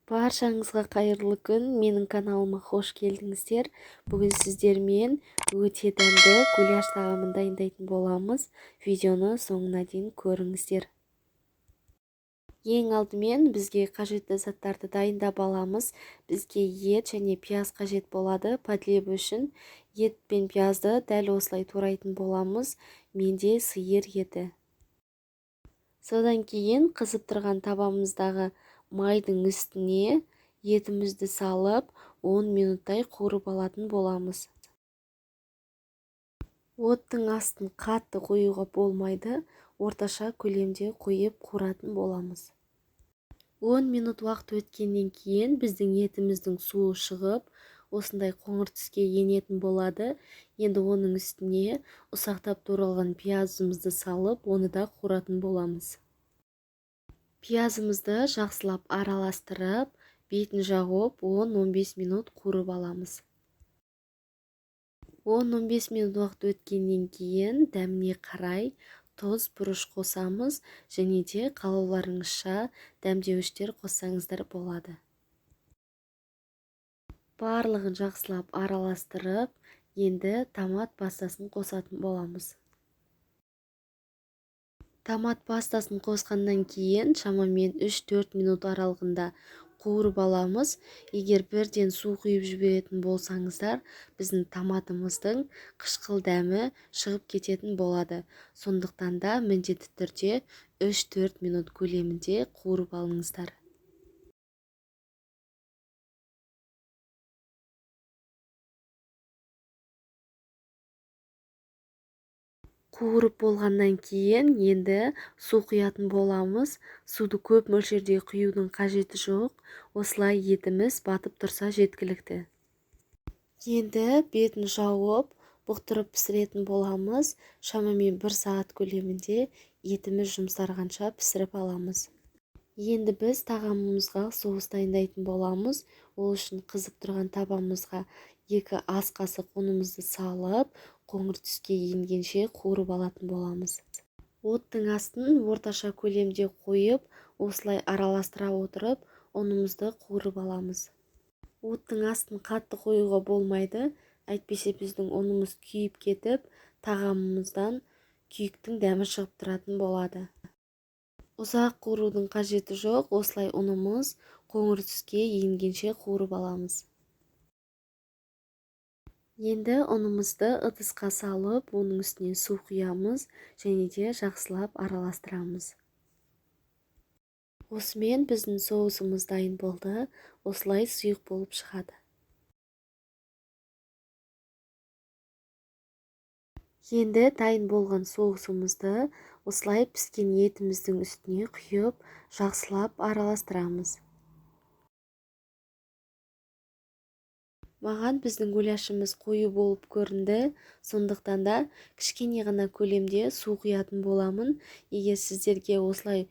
Баршаңызға қайырлы күн. Менің каналыма қош келдіңіздер. Бүгін сіздермен өте дәмді гуляш тағамын дайындайтын боламыз. Видеоны соңына дейін көріңіздер. Ең алдымен бізге қажетті заттарды дайындап аламыз. Бізге ет және пияз қажет болады. Подлеб үшін ет пен пиязды дәл осылай турайтын боламыз. Менде сиыр еті. Содан кейін қызып тұрған табамыздағы майдың үстіне етімізді салып 10 минуттай қуырып алатын боламыз. Оттың астын қатты қоюға болмайды, орташа көлемде қойып қуыратын боламыз. 10 минут уақыт өткеннен кейін біздің етіміздің суы шығып, осындай қоңыр түске енетін болады. Енді оның үстіне ұсақтап туралған пиязымызды салып, оны да қуыратын боламыз. Пиязымызды жақсылап араластырып, бетін жауып 10-15 минут қуырып аламыз. 10-15 минут уақыт өткеннен кейін дәміне қарай тұз, бұрыш қосамыз, және де қалауларыңызша дәмдеуіштер қоссаңыздар болады. Барлығын жақсылап араластырып, енді томат пастасын қосатын боламыз. Томат пастасын қосқаннан кейін шамамен 3-4 минут аралығында қуырып аламыз. Егер бірден су құйып жіберетін болсаңыздар, біздің томатымыздың қышқыл дәмі шығып кететін болады. Сондықтан да міндетті түрде 3-4 минут көлемінде қуырып алыңыздар. Қуырып болғаннан кейін енді су құятын боламыз. Суды көп мөлшерде құюдың қажеті жоқ. Осылай етіміз батып тұрса жеткілікті. Енді бетін жауып, бұқтырып пісіретін боламыз. Шамамен 1 сағат көлемінде етіміз жұмсарғанша пісіріп аламыз. Енді біз тағамымызға соус дайындайтын боламыз. Ол үшін қызып тұрған табамызға 2 ас қасық ұнымызды салып, қоңыр түске енгенше қуырып алатын боламыз. Оттың астын орташа көлемде қойып, осылай араластыра отырып, ұнымызды қуырып аламыз. Оттың астын қатты қоюға болмайды, әйтпесе біздің ұнымыз күйіп кетіп, тағамымыздан күйіктің дәмі шығып тұратын болады. Ұзақ қуырудың қажеті жоқ, осылай ұнымыз қоңыр түске енгенше қуырып аламыз. Енді ұнымызды ыдысқа салып, оның үстіне су құямыз және де жақсылап араластырамыз. Осымен біздің соусымыз дайын болды, осылай сұйық болып шығады. Енді дайын болған соусымызды осылай піскен етіміздің үстіне құйып, жақсылап араластырамыз. Маған біздің гуляшымыз қою болып көрінді, сондықтан да кішкене ғана көлемде су құятын боламын. Егер сіздерге осылай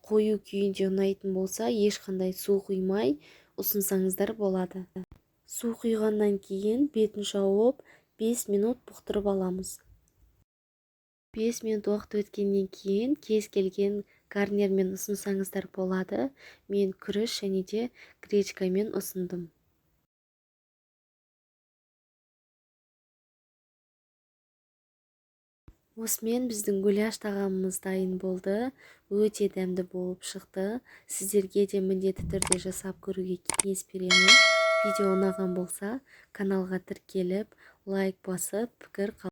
қою күйінде ұнайтын болса, ешқандай су құймай ұсынсаңыздар болады. Су құйғаннан кейін бетін жауып 5 минут бұқтырып аламыз. 5 минут уақыт өткеннен кейін кез келген гарнирмен ұсынсаңыздар болады. Мен күріш және де гречкамен ұсындым. Осымен біздің гуляш тағамымыз дайын болды. Өте дәмді болып шықты. Сіздерге де міндетті түрде жасап көруге кеңес беремін. Видео ұнаған болса, каналға тіркеліп, лайк басып, пікір